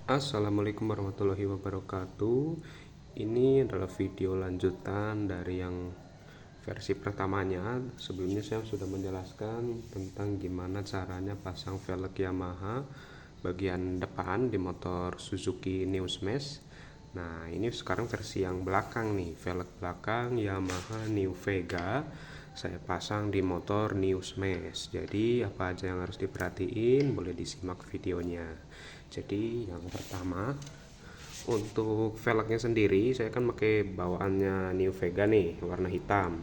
Assalamualaikum warahmatullahi wabarakatuh. Ini adalah video lanjutan dari yang versi pertamanya. Sebelumnya saya sudah menjelaskan tentang gimana caranya pasang velg Yamaha bagian depan di motor Suzuki New Smash. Nah, ini sekarang versi yang belakang nih, velg belakang Yamaha New Vega. Saya pasang di motor New Smash. Jadi apa aja yang harus diperhatiin, boleh disimak videonya. Jadi yang pertama, untuk velgnya sendiri saya kan pakai bawaannya New Vega nih, warna hitam.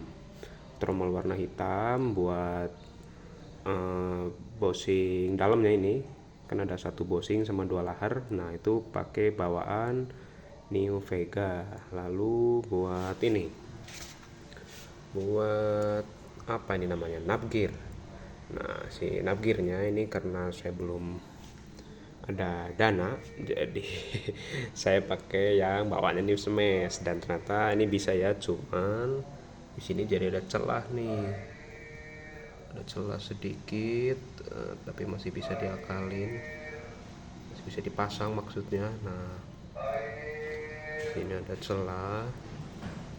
Tromol warna hitam buat eh, bosing dalamnya ini. Kan ada satu bosing sama dua lahar. Nah, itu pakai bawaan New Vega. Lalu buat ini, buat apa ini namanya, navgear. Nah, si navgearnya ini karena saya belum ada dana, jadi saya pakai yang bawaannya New Smash, dan ternyata ini bisa ya, cuman di sini jadi ada celah nih, ada celah sedikit, tapi masih bisa diakalin, masih bisa dipasang maksudnya. Nah, ini ada celah.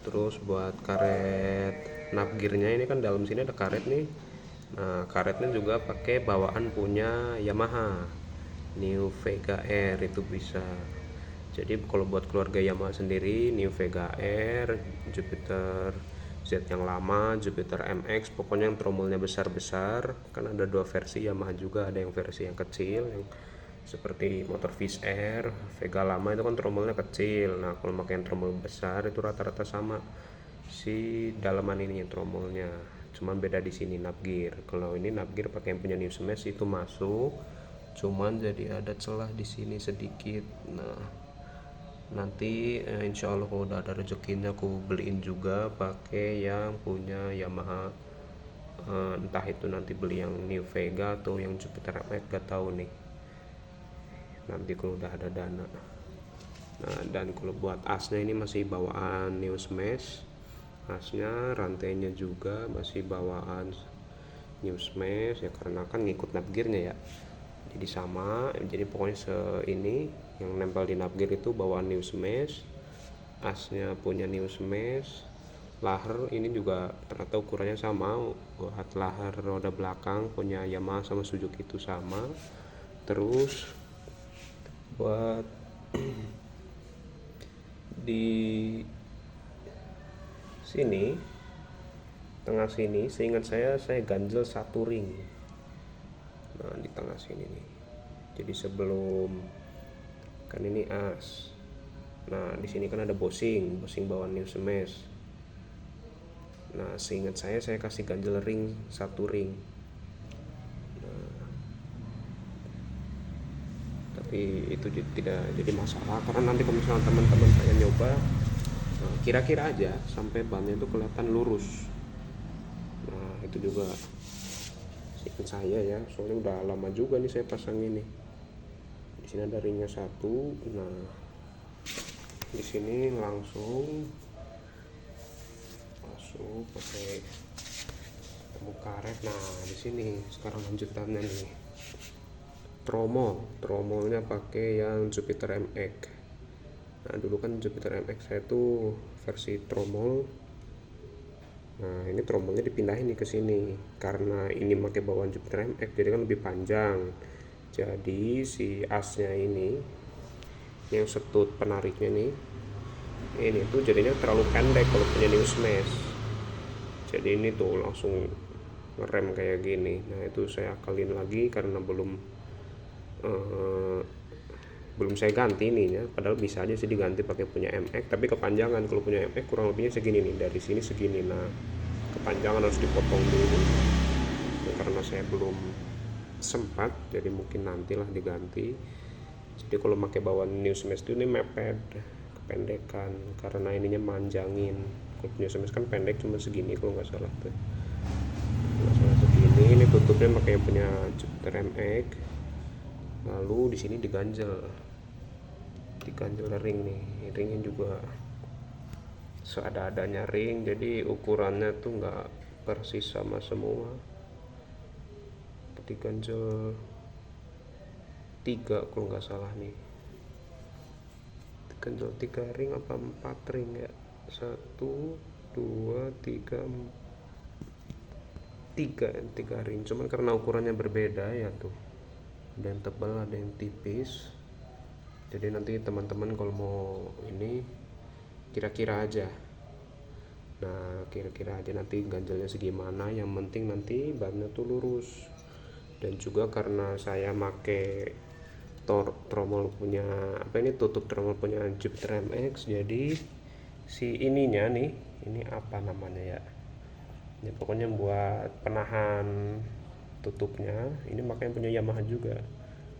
Terus buat karet navgearnya ini kan dalam sini ada karet nih. Nah, karetnya juga pakai bawaan punya Yamaha New Vega R, itu bisa. Jadi kalau buat keluarga Yamaha sendiri, New Vega R, Jupiter Z yang lama, Jupiter MX, pokoknya yang tromolnya besar-besar. Kan ada dua versi Yamaha juga, ada yang versi yang kecil, yang seperti motor Fish Air. Vega lama itu kan tromolnya kecil. Nah, kalau pakai yang tromol besar itu rata-rata sama si dalaman ini tromolnya. Cuman beda di sini navgear. Kalau ini navgear pakai yang punya New Smash itu masuk. Cuman jadi ada celah di sini sedikit. Nah, nanti insya Allah kalau udah ada rezekinya aku beliin juga pakai yang punya Yamaha. Entah itu nanti beli yang New Vega atau yang Jupiter MX, gak tahu nih, nanti kalau udah ada dana. Nah, dan kalau buat asnya ini masih bawaan New Smash. Asnya rantainya juga masih bawaan New Smash ya, karena kan ngikut navgearnya ya, jadi sama. Jadi pokoknya ini yang nempel di navgear itu bawaan New Smash, asnya punya New Smash. Lahar ini juga ternyata ukurannya sama, buat lahar roda belakang punya Yamaha sama Suzuki itu sama. Terus buat di sini, tengah sini, seingat saya ganjel satu ring. Nah, di tengah sini nih, jadi sebelum, kan ini as, nah di sini kan ada bosing bawaan New Smash. Nah, seingat saya kasih ganjel ring satu ring. Tapi itu tidak jadi masalah, karena nanti kalau misalnya teman-teman pengen nyoba, kira-kira aja sampai bannya itu kelihatan lurus. Nah, itu juga seingat saya ya, soalnya udah lama juga nih saya pasang ini. Di sini ada ringnya satu. Nah, di sini langsung masuk pakai temu karet. Nah, di sini sekarang lanjutannya nih, tromolnya pakai yang Jupiter MX. Nah, dulu kan Jupiter MX saya tuh versi tromol. Nah, ini tromolnya dipindahin nih ke sini karena ini pakai bawaan Jupiter MX, jadi kan lebih panjang. Jadi si asnya ini, yang setut penariknya nih, ini tuh jadinya terlalu pendek kalau punya New Smash. Jadi ini tuh langsung ngerem kayak gini. Nah, itu saya akalin lagi karena eh, belum saya ganti nih ya, padahal bisa aja sih diganti pakai punya MX, tapi kepanjangan. Kalau punya MX kurang lebihnya segini nih, dari sini segini. Nah, kepanjangan harus dipotong dulu. Nah, karena saya belum sempat, jadi mungkin nantilah diganti. Jadi kalau pakai bawaan New Smash itu ini mepet, kependekan karena ininya manjangin. Kalau punya Smash kan pendek cuma segini kalau nggak salah tuh, nggak salah segini. Ini tutupnya pakai punya Jupiter MX. Lalu di sini diganjel ring nih, ringnya juga seada-adanya ring, jadi ukurannya tuh nggak persis sama semua. Diganjel 3 kalau nggak salah nih. ganjel 3 ring apa 4 ring ya, 1 2 3 tiga ring, cuman karena ukurannya berbeda ya tuh, ada yang tebal ada yang tipis. Jadi nanti teman-teman kalau mau ini kira-kira aja. Nah, kira-kira aja nanti ganjelnya segimana, yang penting nanti bannya tuh lurus. Dan juga karena saya make tromol punya apa ini, tutup tromol punya Jupiter MX, jadi si ininya nih, ini apa namanya ya, ya pokoknya buat penahan tutupnya ini makanya punya Yamaha juga,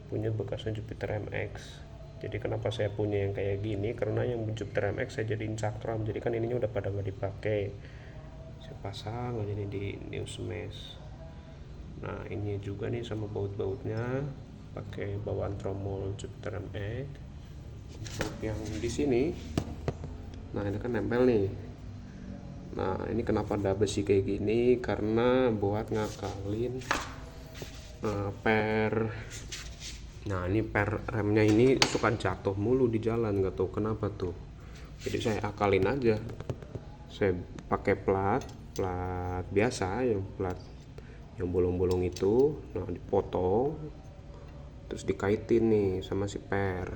punya bekasnya Jupiter MX. Jadi kenapa saya punya yang kayak gini, karena yang Jupiter MX saya jadiin cakram, jadi kan ininya udah pada nggak dipakai, saya pasang aja nih di new smash. Nah ini juga nih sama baut-bautnya pakai bawaan tromol Jupiter MX. Untuk yang di sini, nah ini kan nempel nih. Nah ini kenapa ada besi kayak gini, karena buat ngakalin per. Nah ini per remnya ini suka jatuh mulu di jalan, nggak tahu kenapa tuh. Jadi saya akalin aja, saya pakai plat biasa, yang plat yang bolong-bolong itu. Nah dipotong terus dikaitin nih sama si per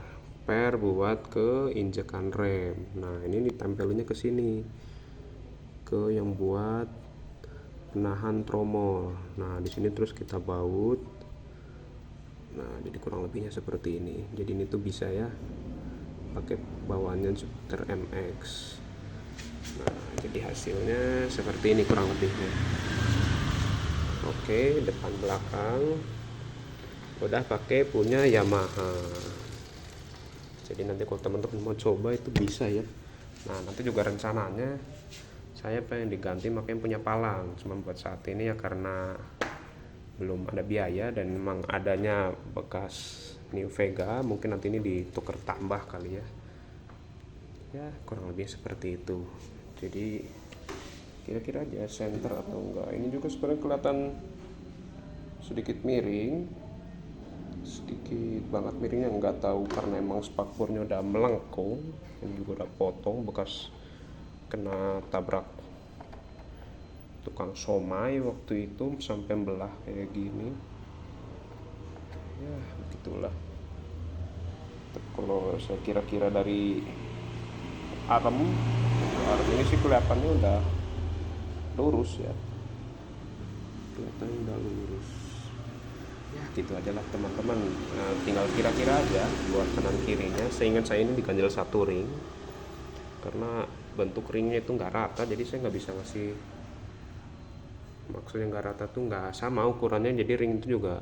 buat ke injekan rem. Nah ini ditempelinnya ke sini, ke yang buat penahan tromol. Nah di sini terus kita baut. Nah jadi kurang lebihnya seperti ini. Jadi ini tuh bisa ya pakai bawaannya Jupiter MX. Nah jadi hasilnya seperti ini kurang lebihnya. Oke, depan belakang udah pakai punya Yamaha. Jadi nanti kalau teman-teman mau coba itu bisa ya. Nah nanti juga rencananya saya pengen diganti makanya punya palang, cuma buat saat ini ya karena belum ada biaya, dan memang adanya bekas New Vega, mungkin nanti ini ditukar tambah kali ya. Ya kurang lebih seperti itu. Jadi kira-kira aja center atau enggak. Ini juga sebenarnya kelihatan sedikit miring, sedikit banget miringnya, nggak tahu karena emang spakbornya udah melengkung. Ini juga udah potong bekas kena tabrak tukang somai waktu itu sampai belah kayak gini ya, begitulah. Kalau saya kira-kira dari arm ini sih kelihatannya udah lurus ya, kelihatannya udah lurus ya. Gitu aja lah teman-teman. Nah, tinggal kira-kira aja buat kanan kirinya. Seingat saya ini diganjel satu ring, karena bentuk ringnya itu nggak rata, jadi saya nggak bisa ngasih, maksudnya nggak rata tuh nggak sama ukurannya, jadi ring itu juga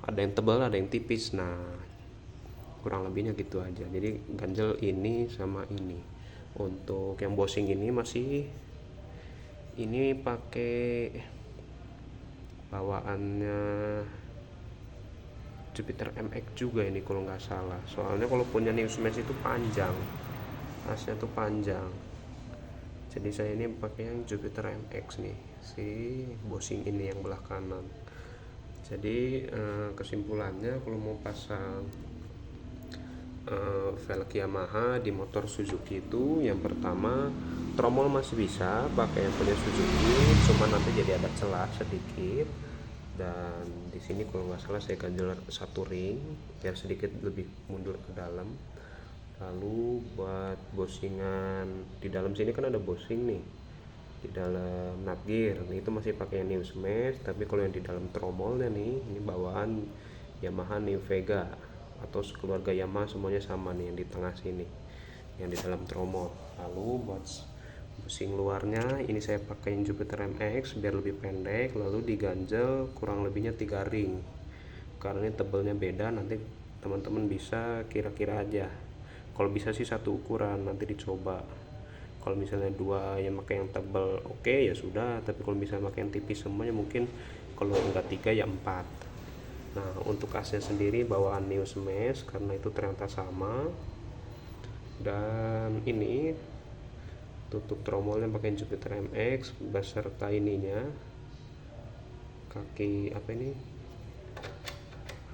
ada yang tebal ada yang tipis. Nah kurang lebihnya gitu aja. Jadi ganjel ini sama ini. Untuk yang bosing ini masih ini pakai bawaannya Jupiter MX juga ini kalau nggak salah, soalnya kalau punya New Smash itu panjang, asnya tuh panjang. Jadi saya ini pakai yang Jupiter MX nih, si bosing ini yang belah kanan. Jadi kesimpulannya kalau mau pasang velg Yamaha di motor Suzuki itu, yang pertama tromol masih bisa pakai yang punya Suzuki, cuma nanti jadi ada celah sedikit. Dan di sini kalau nggak salah saya ganjel satu ring biar sedikit lebih mundur ke dalam. Lalu buat bosingan di dalam sini kan ada bosing nih di dalam nut gear, itu masih pakai New Smash. Tapi kalau yang di dalam tromolnya nih, ini bawaan Yamaha New Vega atau sekeluarga Yamaha, semuanya sama nih yang di tengah sini yang di dalam tromol. Lalu buat bosing luarnya ini saya pakai Jupiter MX biar lebih pendek, lalu diganjel kurang lebihnya 3 ring karena ini tebelnya beda. Nanti teman-teman bisa kira-kira aja, kalau bisa sih satu ukuran, nanti dicoba. Kalau misalnya dua yang pakai yang tebal oke ya sudah, tapi kalau misalnya pakai yang tipis semuanya, mungkin kalau enggak 3 ya 4. Nah untuk asnya sendiri bawaan New Smash karena itu ternyata sama. Dan ini tutup tromolnya pakai Jupiter MX beserta ininya, kaki apa ini,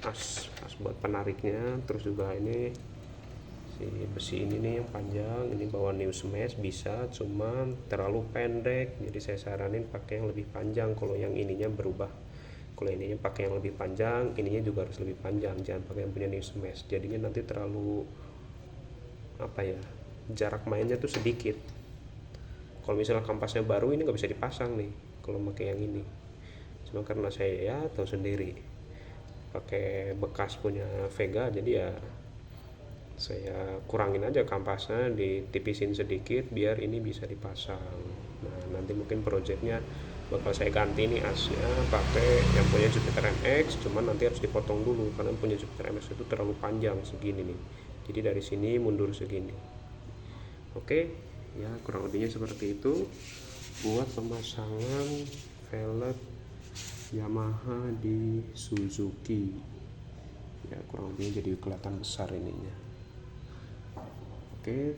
as buat penariknya. Terus juga ini si besi ini nih yang panjang, ini bawa new smash bisa, cuman terlalu pendek, jadi saya saranin pakai yang lebih panjang. Kalau yang ininya berubah, kalau ininya pakai yang lebih panjang, ininya juga harus lebih panjang, jangan pakai yang punya new smash, jadinya nanti terlalu apa ya, jarak mainnya tuh sedikit. Kalau misalnya kampasnya baru ini nggak bisa dipasang nih kalau pakai yang ini, cuma karena saya ya tahu sendiri pakai bekas punya Vega, jadi ya saya kurangin aja kampasnya, ditipisin sedikit biar ini bisa dipasang. Nah nanti mungkin projectnya bakal saya ganti nih asnya pakai yang punya Jupiter MX, cuman nanti harus dipotong dulu karena punya Jupiter MX itu terlalu panjang segini nih, jadi dari sini mundur segini. Oke ya, kurang lebihnya seperti itu buat pemasangan velg Yamaha di Suzuki ya, kurang lebihnya jadi kelihatan besar ininya. Oke,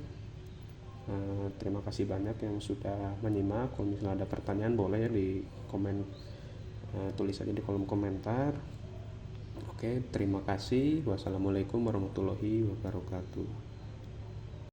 terima kasih banyak yang sudah menyimak. Kalau misalnya ada pertanyaan boleh ya di komen, tulis aja di kolom komentar. Oke, terima kasih. Wassalamualaikum warahmatullahi wabarakatuh.